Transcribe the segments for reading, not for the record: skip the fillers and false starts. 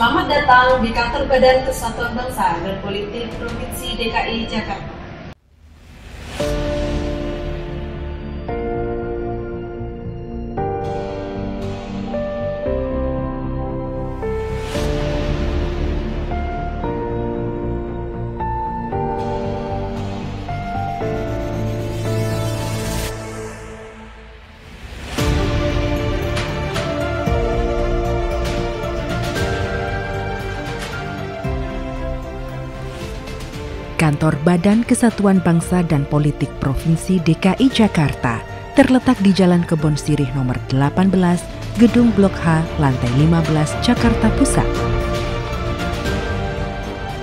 Selamat datang di kantor Badan Kesatuan Bangsa dan Politik Provinsi DKI Jakarta. Kantor Badan Kesatuan Bangsa dan Politik Provinsi DKI Jakarta terletak di Jalan Kebon Sirih nomor 18, Gedung Blok H, lantai 15, Jakarta Pusat.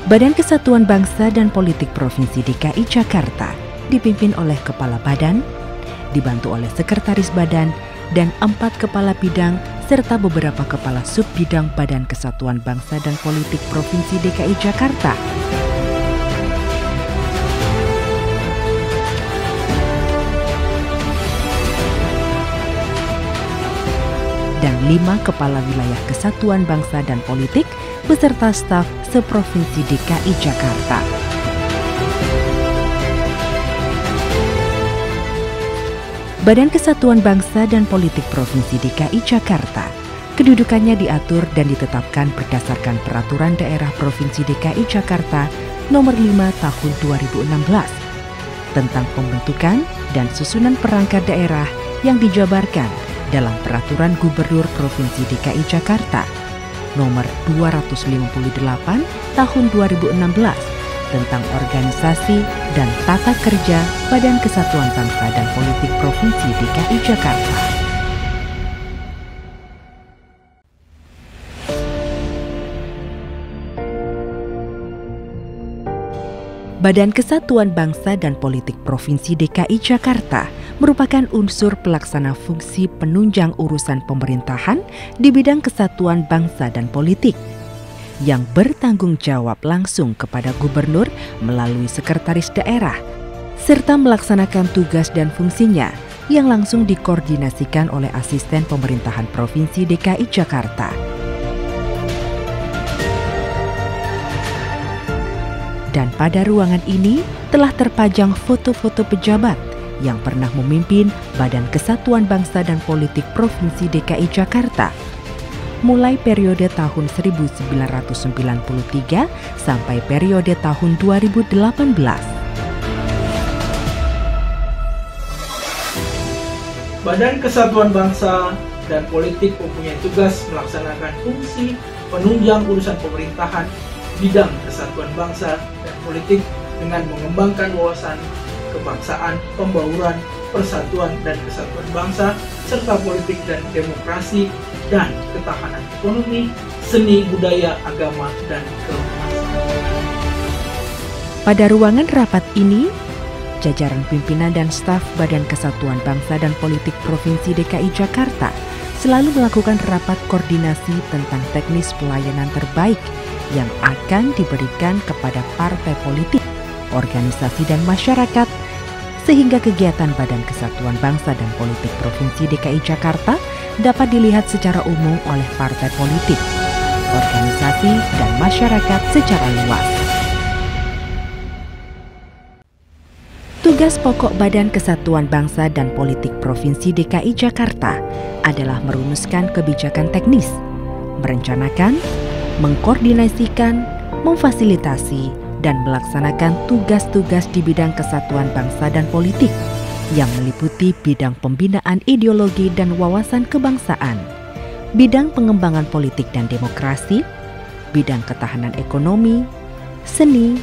Badan Kesatuan Bangsa dan Politik Provinsi DKI Jakarta dipimpin oleh Kepala Badan, dibantu oleh Sekretaris Badan, dan 4 Kepala Bidang, serta beberapa Kepala Sub-Bidang Badan Kesatuan Bangsa dan Politik Provinsi DKI Jakarta. Dan 5 Kepala Wilayah Kesatuan Bangsa dan Politik beserta staf seprovinsi DKI Jakarta. Badan Kesatuan Bangsa dan Politik Provinsi DKI Jakarta kedudukannya diatur dan ditetapkan berdasarkan Peraturan Daerah Provinsi DKI Jakarta Nomor 5 Tahun 2016 tentang pembentukan dan susunan perangkat daerah yang dijabarkan dalam Peraturan Gubernur Provinsi DKI Jakarta Nomor 258 Tahun 2016 tentang organisasi dan tata kerja Badan Kesatuan Bangsa dan Politik Provinsi DKI Jakarta. Badan Kesatuan Bangsa dan Politik Provinsi DKI Jakarta merupakan unsur pelaksana fungsi penunjang urusan pemerintahan di bidang kesatuan bangsa dan politik yang bertanggung jawab langsung kepada gubernur melalui sekretaris daerah serta melaksanakan tugas dan fungsinya yang langsung dikoordinasikan oleh asisten pemerintahan Provinsi DKI Jakarta. Dan pada ruangan ini telah terpajang foto-foto pejabat yang pernah memimpin Badan Kesatuan Bangsa dan Politik Provinsi DKI Jakarta mulai periode tahun 1993 sampai periode tahun 2018. Badan Kesatuan Bangsa dan Politik mempunyai tugas melaksanakan fungsi penunjang urusan pemerintahan bidang kesatuan bangsa dan politik dengan mengembangkan wawasan kebangsaan, pembauran, persatuan dan kesatuan bangsa, serta politik dan demokrasi, dan ketahanan ekonomi, seni, budaya, agama, dan kemasyarakatan. Pada ruangan rapat ini, jajaran pimpinan dan staf Badan Kesatuan Bangsa dan Politik Provinsi DKI Jakarta selalu melakukan rapat koordinasi tentang teknis pelayanan terbaik yang akan diberikan kepada partai politik, organisasi dan masyarakat, sehingga kegiatan Badan Kesatuan Bangsa dan Politik Provinsi DKI Jakarta dapat dilihat secara umum oleh partai politik, organisasi, dan masyarakat secara luas. Tugas pokok Badan Kesatuan Bangsa dan Politik Provinsi DKI Jakarta adalah merumuskan kebijakan teknis, merencanakan, mengkoordinasikan, memfasilitasi, dan melaksanakan tugas-tugas di bidang kesatuan bangsa dan politik yang meliputi bidang pembinaan ideologi dan wawasan kebangsaan, bidang pengembangan politik dan demokrasi, bidang ketahanan ekonomi, seni,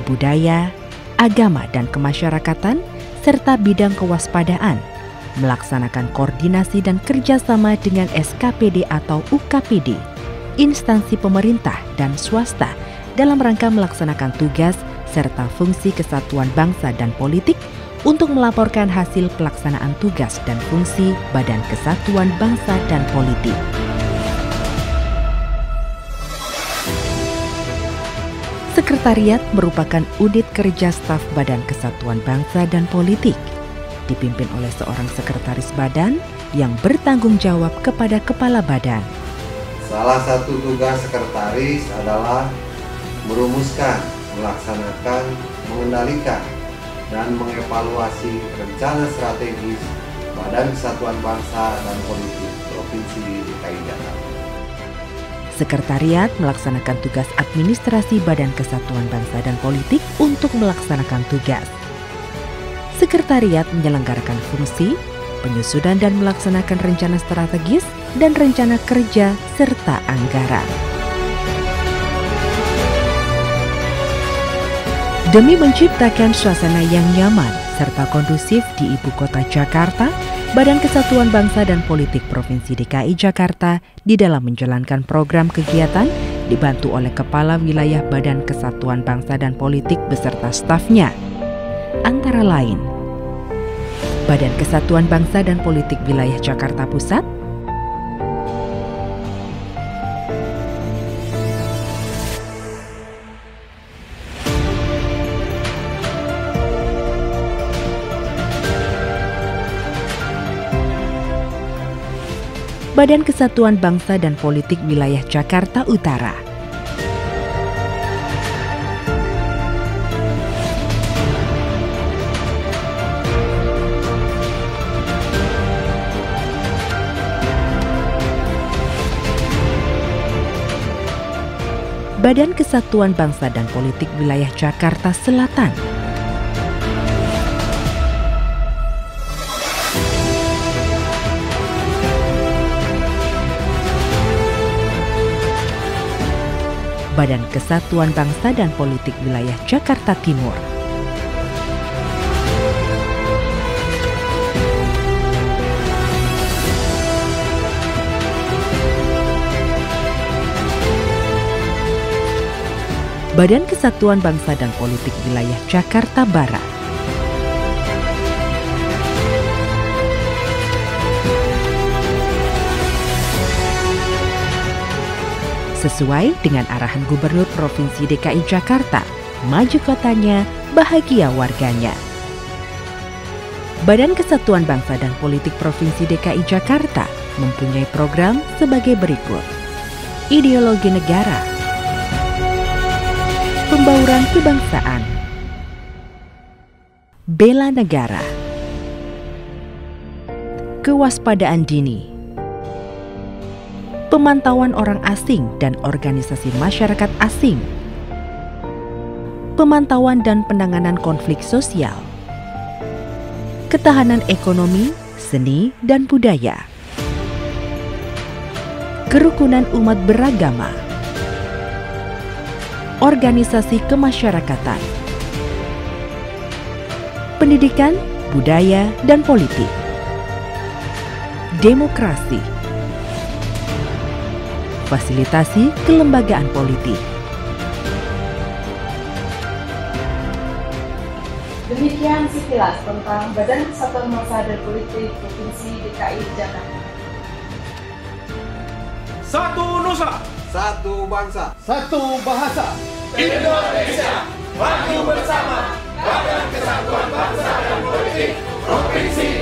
budaya, agama dan kemasyarakatan, serta bidang kewaspadaan, melaksanakan koordinasi dan kerjasama dengan SKPD atau UKPD, instansi pemerintah dan swasta dalam rangka melaksanakan tugas serta fungsi kesatuan bangsa dan politik untuk melaporkan hasil pelaksanaan tugas dan fungsi Badan Kesatuan Bangsa dan Politik. Sekretariat merupakan unit kerja staf Badan Kesatuan Bangsa dan Politik, dipimpin oleh seorang sekretaris badan yang bertanggung jawab kepada kepala badan. Salah satu tugas sekretaris adalah merumuskan, melaksanakan, mengendalikan, dan mengevaluasi rencana strategis Badan Kesatuan Bangsa dan Politik Provinsi DKI Jakarta. Sekretariat melaksanakan tugas administrasi Badan Kesatuan Bangsa dan Politik untuk melaksanakan tugas. Sekretariat menyelenggarakan fungsi, penyusunan dan melaksanakan rencana strategis dan rencana kerja serta anggaran. Demi menciptakan suasana yang nyaman serta kondusif di Ibu Kota Jakarta, Badan Kesatuan Bangsa dan Politik Provinsi DKI Jakarta di dalam menjalankan program kegiatan dibantu oleh Kepala Wilayah Badan Kesatuan Bangsa dan Politik beserta stafnya. Antara lain, Badan Kesatuan Bangsa dan Politik Wilayah Jakarta Pusat, Badan Kesatuan Bangsa dan Politik Wilayah Jakarta Utara, Badan Kesatuan Bangsa dan Politik Wilayah Jakarta Selatan, Badan Kesatuan Bangsa dan Politik Wilayah Jakarta Timur, Badan Kesatuan Bangsa dan Politik Wilayah Jakarta Barat, sesuai dengan arahan Gubernur Provinsi DKI Jakarta, maju kotanya, bahagia warganya. Badan Kesatuan Bangsa dan Politik Provinsi DKI Jakarta mempunyai program sebagai berikut. Ideologi negara, pembauran kebangsaan, bela negara, kewaspadaan dini, pemantauan orang asing dan organisasi masyarakat asing, pemantauan dan penanganan konflik sosial, ketahanan ekonomi, seni, dan budaya, kerukunan umat beragama, organisasi kemasyarakatan, pendidikan, budaya, dan politik, demokrasi, fasilitasi kelembagaan politik. Demikian sekilas tentang Badan Kesatuan Bangsa dan Politik Provinsi DKI Jakarta. Satu Nusa, Satu bangsa, Satu bahasa. Indonesia, maju bersama. Badan Kesatuan Bangsa dan Politik Provinsi